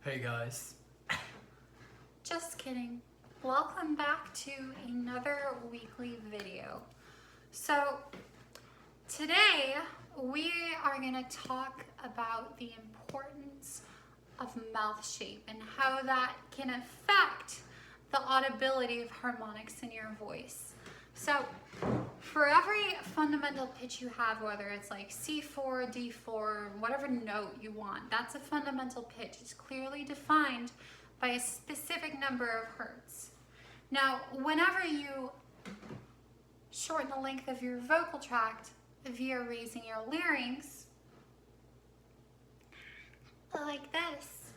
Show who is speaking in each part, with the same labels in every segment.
Speaker 1: Hey guys.
Speaker 2: Just kidding. Welcome back to another weekly video. So today we are going to talk about the importance of mouth shape and how that can affect the audibility of harmonics in your voice. So for every fundamental pitch you have, whether it's like C4, D4, whatever note you want, that's a fundamental pitch. It's clearly defined by a specific number of hertz. Now, whenever you shorten the length of your vocal tract via raising your larynx, like this,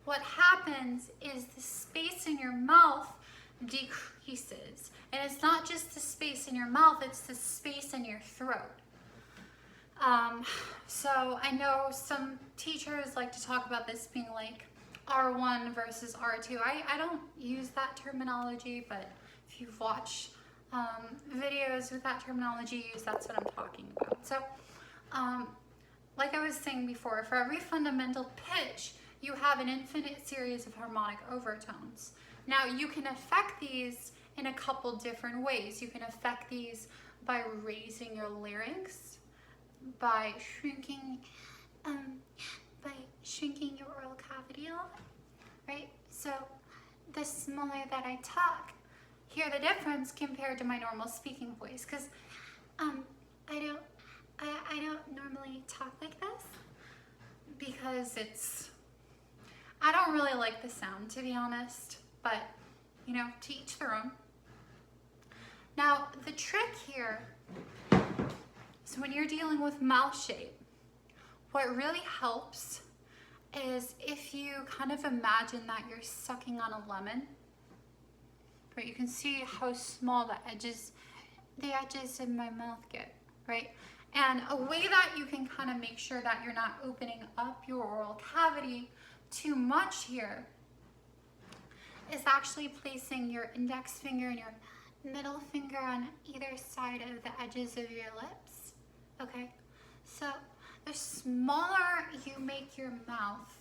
Speaker 2: what happens is the space in your mouth decreases. And it's not just the space in your mouth, it's the space in your throat. So I know some teachers like to talk about this being like R1 versus R2. I don't use that terminology, but if you've watched videos with that terminology used, that's what I'm talking about. So like I was saying before, for every fundamental pitch, you have an infinite series of harmonic overtones. Now you can affect these in a couple different ways. You can affect these by raising your larynx, by shrinking your oral cavity a little, right? So the smaller that I talk, hear the difference compared to my normal speaking voice, because I don't normally talk like this because I don't really like the sound, to be honest, but you know, to each their own. Now, the trick here is when you're dealing with mouth shape, what really helps is if you kind of imagine that you're sucking on a lemon, right? You can see how small the edges of my mouth get, right? And a way that you can kind of make sure that you're not opening up your oral cavity too much here is actually placing your index finger and your middle finger on either side of the edges of your lips, okay? So the smaller you make your mouth,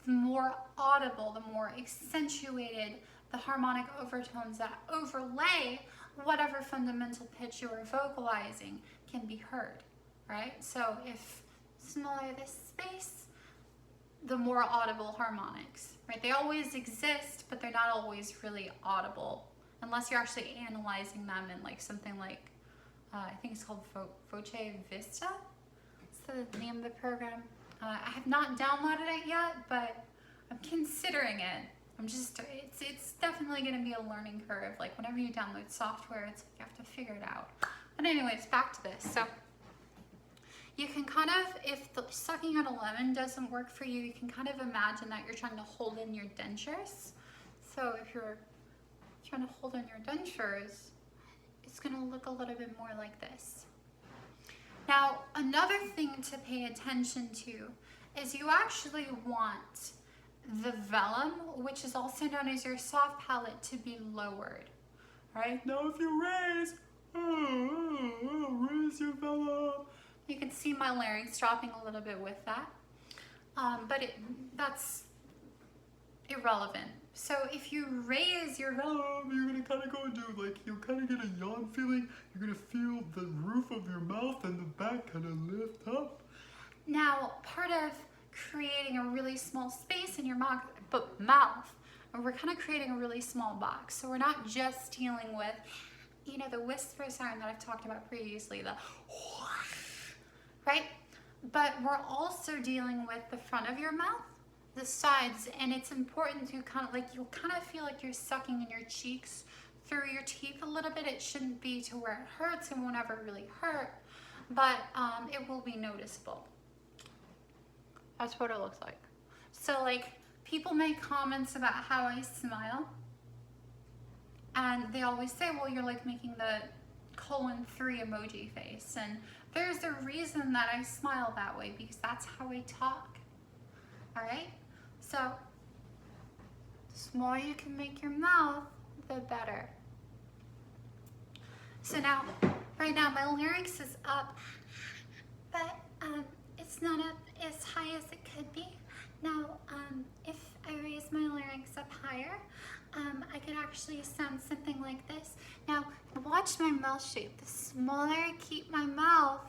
Speaker 2: the more audible, the more accentuated the harmonic overtones that overlay whatever fundamental pitch you are vocalizing can be heard, right? So if smaller the space, the more audible harmonics, right? They always exist, but they're not always really audible unless you're actually analyzing them in like something like, I think it's called Voce Vista. It's the name of the program. I have not downloaded it yet, but I'm considering it. It's definitely gonna be a learning curve. Like whenever you download software, it's like you have to figure it out. But anyways, back to this. So you can kind of, if the sucking on a lemon doesn't work for you, you can kind of imagine that you're trying to hold in your dentures. So if you're trying to hold in your dentures, it's gonna look a little bit more like this. Now, another thing to pay attention to is you actually want the velum, which is also known as your soft palate, to be lowered, right? Now if you raise your velum, you can see my larynx dropping a little bit with that, but that's irrelevant. So if you raise your velum, you're gonna kind of go into like, you'll kind of get a yawn feeling. You're gonna feel the roof of your mouth and the back kind of lift up. Now, part of creating a really small space in your mouth, we're kind of creating a really small box. So we're not just dealing with, you know, the whisper sound that I've talked about previously, the right? But we're also dealing with the front of your mouth, the sides, and it's important to kind of like, you'll kind of feel like you're sucking in your cheeks through your teeth a little bit. It shouldn't be to where it hurts, and won't ever really hurt, but it will be noticeable. That's what it looks like. So like, people make comments about how I smile, and they always say, well, you're like making the :3 emoji face, and there's a reason that I smile that way, because that's how I talk. All right, so the smaller you can make your mouth, the better. So now, right now my larynx is up, but it's not up as high as it could be. Now, actually sound something like this. Now, watch my mouth shape. The smaller I keep my mouth,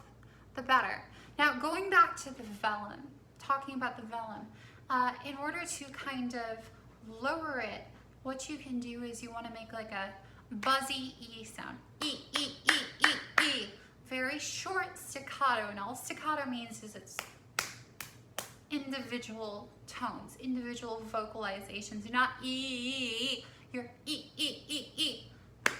Speaker 2: the better. Now, going back to the velum, talking about the velum, in order to kind of lower it, what you can do is you want to make like a buzzy E sound. E, E, E, E, E. Very short staccato, and all staccato means is it's individual tones, individual vocalizations. You're not E, you're E, E, E, E.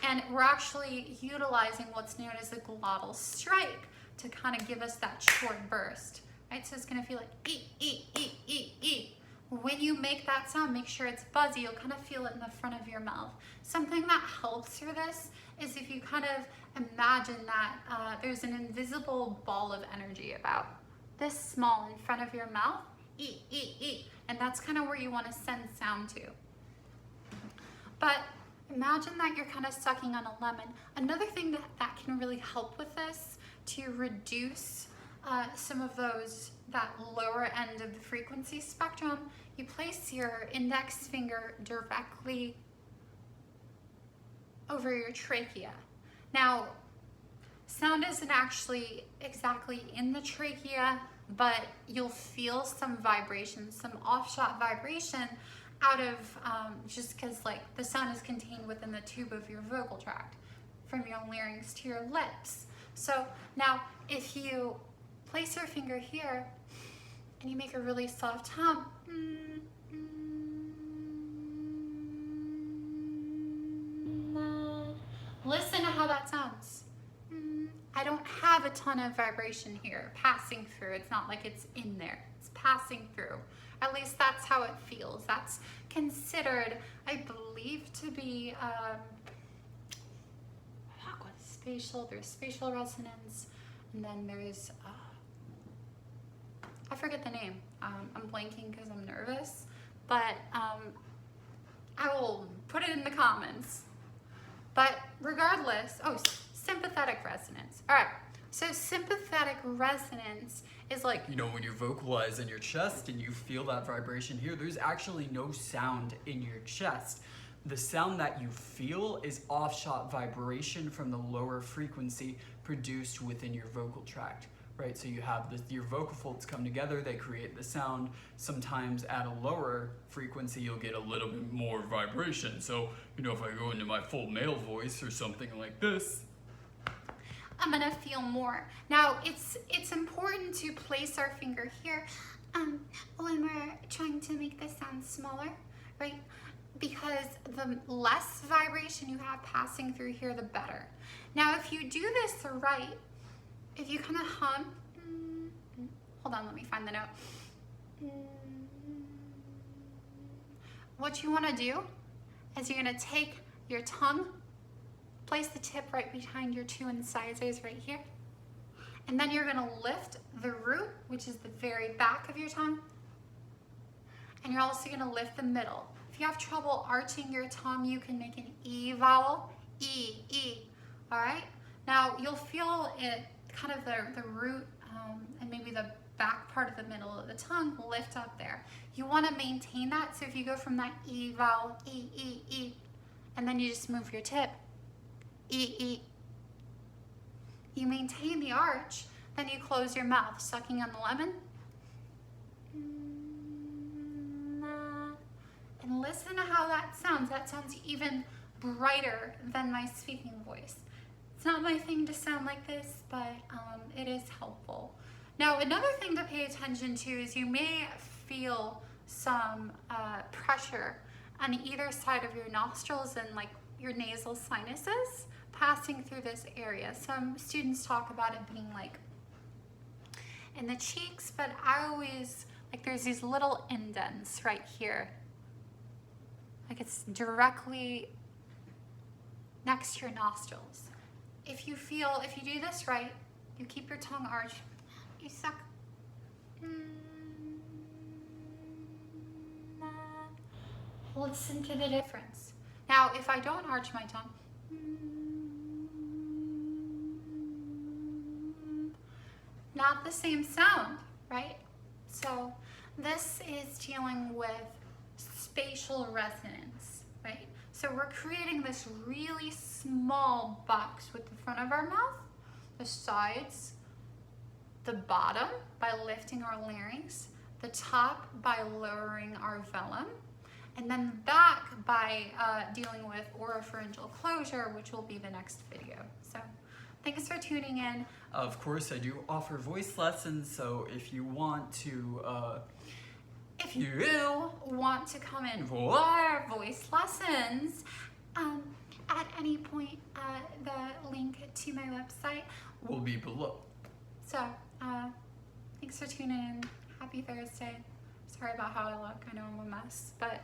Speaker 2: And we're actually utilizing what's known as the glottal stripe to kind of give us that short burst, right? So it's gonna feel like E, E, E, E, E. When you make that sound, make sure it's buzzy. You'll kind of feel it in the front of your mouth. Something that helps for this is if you kind of imagine that there's an invisible ball of energy about this small in front of your mouth, E, E, E, and that's kind of where you want to send sound to. But imagine that you're kind of sucking on a lemon. Another thing that can really help with this to reduce some of that lower end of the frequency spectrum, you place your index finger directly over your trachea. Now, sound isn't actually exactly in the trachea, but you'll feel some vibration, some offshot vibration out of just because like the sound is contained within the tube of your vocal tract from your larynx to your lips. So now if you place your finger here and you make a really soft hum, listen to how that sounds. I don't have a ton of vibration here passing through. It's not like it's in there. It's passing through. At least that's how it feels. That's considered, I believe, to be there's spatial resonance, and then there's I forget the name. I'm blanking because I'm nervous, but I will put it in the comments. But regardless, sympathetic resonance. All right, so sympathetic resonance is like,
Speaker 1: you know, when you vocalize in your chest and you feel that vibration here, there's actually no sound in your chest. The sound that you feel is offshot vibration from the lower frequency produced within your vocal tract, right? So you have your vocal folds come together, they create the sound. Sometimes at a lower frequency, you'll get a little bit more vibration. So, you know, if I go into my full male voice or something like this,
Speaker 2: I'm gonna feel more. Now, it's important to place our finger here when we're trying to make the sound smaller, right? Because the less vibration you have passing through here, the better. Now, if you do this right, if you kind of hum, hold on, let me find the note. What you wanna do is you're gonna take your tongue, place the tip right behind your two incisors right here. And then you're gonna lift the root, which is the very back of your tongue. And you're also gonna lift the middle. If you have trouble arching your tongue, you can make an E vowel, E, E, all right? Now, you'll feel it, kind of the root and maybe the back part of the middle of the tongue lift up there. You wanna maintain that, so if you go from that E vowel, E, E, E, and then you just move your tip, E, E. You maintain the arch, then you close your mouth, sucking on the lemon. And listen to how that sounds. That sounds even brighter than my speaking voice. It's not my thing to sound like this, but it is helpful. Now, another thing to pay attention to is you may feel some pressure on either side of your nostrils and like your nasal sinuses passing through this area. Some students talk about it being like in the cheeks, but I always, like there's these little indents right here. Like it's directly next to your nostrils. If you do this right, you keep your tongue arched, you suck. Listen to the difference. Now, if I don't arch my tongue, not the same sound, right? So this is dealing with spatial resonance, right? So we're creating this really small box with the front of our mouth, the sides, the bottom by lifting our larynx, the top by lowering our velum, and then the back by dealing with oropharyngeal closure, which will be the next video. So thanks for tuning in.
Speaker 1: Of course, I do offer voice lessons, so if you want to
Speaker 2: If you want to come in for voice lessons, at any point, the link to my website
Speaker 1: will be below.
Speaker 2: So, thanks for tuning in. Happy Thursday. Sorry about how I look. I know I'm a mess, but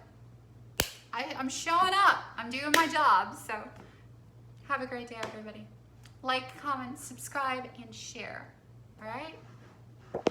Speaker 2: I'm showing up. I'm doing my job. So, have a great day, everybody. Like, comment, subscribe, and share. All right?